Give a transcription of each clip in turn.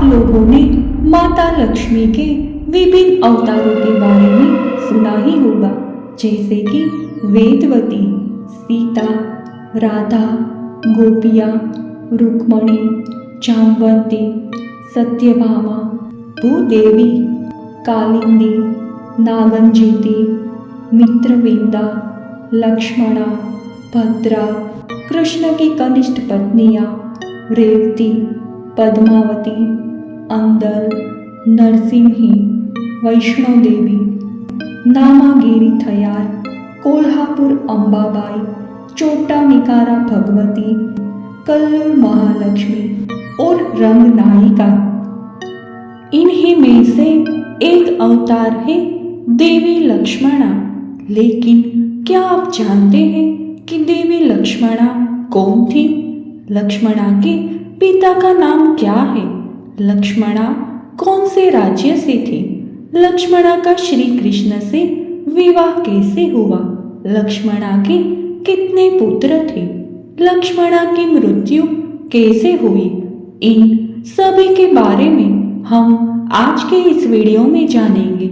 आप लोगों ने माता लक्ष्मी के विभिन्न अवतारों के बारे में सुना ही होगा, जैसे कि वेदवती, सीता, राधा, गोपिया, रुक्मणी, जामवंती, सत्यभामा, भूदेवी, कालिंदी, नागंजिती, मित्रविंदा, लक्ष्मणा, भद्रा, कृष्ण की कनिष्ठ पत्नियां रेवती, पद्मावती, अंदल, नरसिंही, वैष्णोदेवी, नामागिरी थयार, कोल्हापुर अंबाबाई, चोटा निकारा भगवती, कल्लूर महालक्ष्मी और रंग नायिका। इन्हीं में से एक अवतार है देवी लक्ष्मणा। लेकिन क्या आप जानते हैं कि देवी लक्ष्मणा कौन थी? लक्ष्मणा के पिता का नाम क्या है? लक्ष्मणा कौन से राज्य से थी? लक्ष्मणा का श्री कृष्ण से विवाह कैसे हुआ? लक्ष्मणा के कितने पुत्र थे? लक्ष्मणा की मृत्यु कैसे हुई? इन सभी के बारे में हम आज के इस वीडियो में जानेंगे।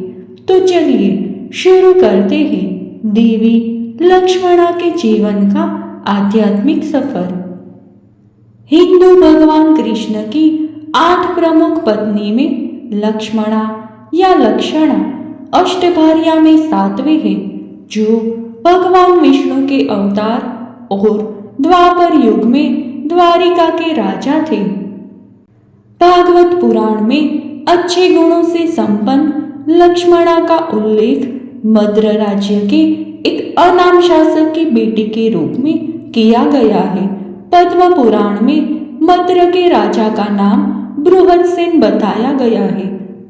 तो चलिए शुरू करते हैं देवी लक्ष्मणा के जीवन का आध्यात्मिक सफर। हिंदू भगवान कृष्ण की 8 प्रमुख पत्नी में लक्ष्मणा या लक्षणा अष्टभार्या में 7वें है, जो भगवान विष्णु के अवतार और द्वापर युग में द्वारिका के राजा थे। भागवत पुराण में अच्छे गुणों से संपन्न लक्ष्मणा का उल्लेख मद्र राज्य के एक अनाम शासक की बेटी के रूप में किया गया है। पद्म पुराण में मद्र के राजा का नाम बृहदसेन बताया गया है।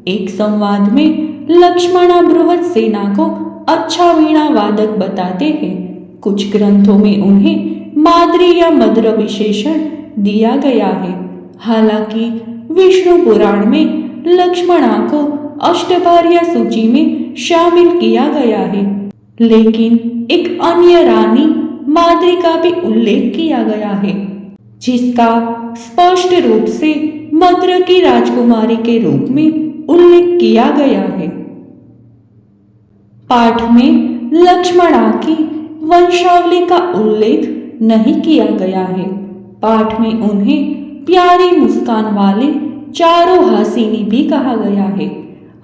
एक संवाद में लक्ष्मणा बृहदसेना को अच्छा वीणा वादक बताते हैं। कुछ ग्रंथों में उन्हें माद्री या मद्र विशेषण दिया गया है। हालांकि विष्णु पुराण में लक्ष्मणा को अष्टभार्या सूची में शामिल किया गया है, लेकिन एक अन्य रानी माद्री का भी उल्लेख किया गया है, जिसका स्पष्ट रूप से मद्र की राजकुमारी के रूप में उल्लेख किया गया है। पाठ में लक्ष्मणा की वंशावली का उल्लेख नहीं किया गया है। पाठ में उन्हें प्यारी मुस्कान वाले चारों हासिनी भी कहा गया है।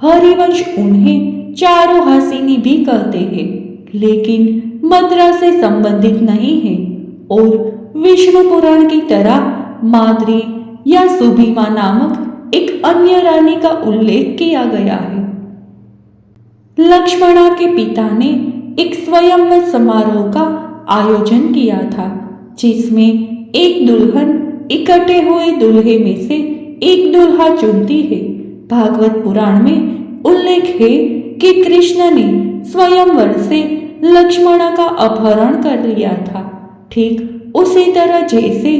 हरिवंश उन्हें चारों हासिनी भी कहते हैं, लेकिन मद्रा से संबंधित नहीं है और विष्णु पुराण की तरह माद्री या सुभीमा नामक एक अन्य रानी का उल्लेख किया गया है। लक्ष्मणा के पिता ने एक स्वयंवर समारोह का आयोजन किया था, जिसमें एक दुल्हन इकट्ठे हुए दूल्हे में से एक दूल्हा चुनती है। भागवत पुराण में उल्लेख है कि कृष्ण ने स्वयंवर से लक्ष्मणा का अपहरण कर लिया था, ठीक उसी तरह जैसे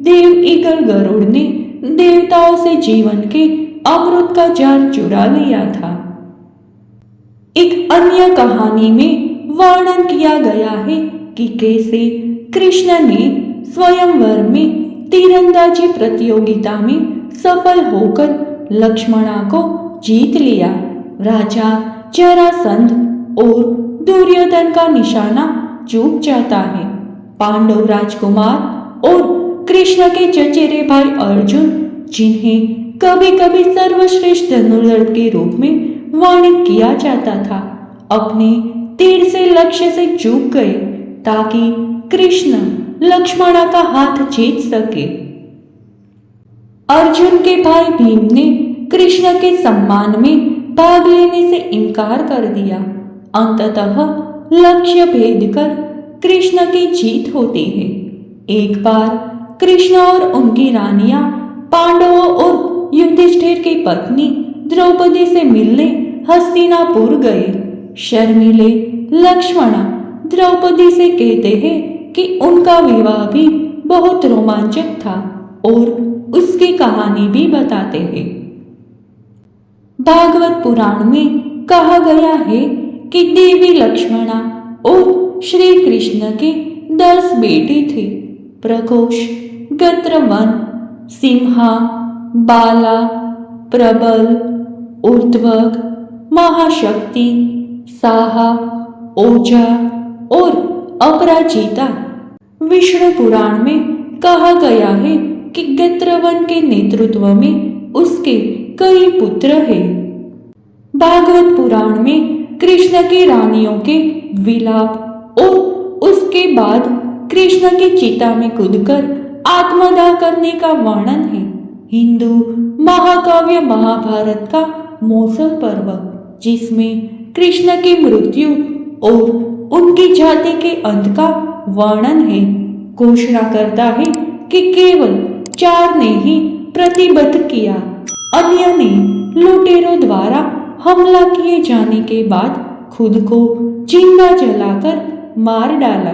देव ईगल गरुड़ ने देवताओं से जीवन के अमृत का जार चुरा लिया था। एक अन्य कहानी में वर्णन किया गया है कि कैसे कृष्ण ने स्वयंवर में तीरंदाजी प्रतियोगिता में सफल होकर लक्ष्मणा को जीत लिया। राजा जरासंध और दुर्योधन का निशाना चूक जाता है। पांडव राजकुमार और कृष्ण के चचेरे भाई अर्जुन, जिन्हें कभी कभी सर्वश्रेष्ठ धनुर्धर के रूप में वर्णित किया जाता था, अपने तीर से लक्ष्य से चूक गए ताकि कृष्ण लक्ष्मणा का हाथ जीत सके। अर्जुन के भाई भीम ने कृष्ण के सम्मान में भाग लेने से इनकार कर दिया। अंततः लक्ष्य भेद कर कृष्ण की जीत होती है। एक बार कृष्ण और उनकी रानियां पांडवों और युधिष्ठिर की पत्नी द्रौपदी से मिलने हस्तिनापुर गए। शर्मिले लक्ष्मणा द्रौपदी से कहते हैं कि उनका विवाह भी बहुत रोमांचक था और उसकी कहानी भी बताते हैं। भागवत पुराण में कहा गया है कि देवी लक्ष्मणा और श्री कृष्ण के 10 बेटे थे। प्रघोष, गत्रवन, सिंहा, बाला, प्रबल, ऊर्ध्वक, महाशक्ति, साहा, ओजा और अपराजिता। विष्णु पुराण में कहा गया है कि गैत्रवन के नेतृत्व में उसके कई पुत्र हैं। भागवत पुराण में कृष्ण की रानियों के विलाप और उसके बाद कृष्ण की चिता में कूदकर आत्मदाह करने का वर्णन है। हिंदू महाकाव्य महाभारत का मौसम पर्व, जिसमें कृष्ण की मृत्यु और उनकी जाति के अंत का वर्णन है, घोषणा करता है कि केवल 4 ने ही प्रतिबद्ध किया, अन्य ने लुटेरों द्वारा हमला किए जाने के बाद खुद को जिंदा जलाकर मार डाला।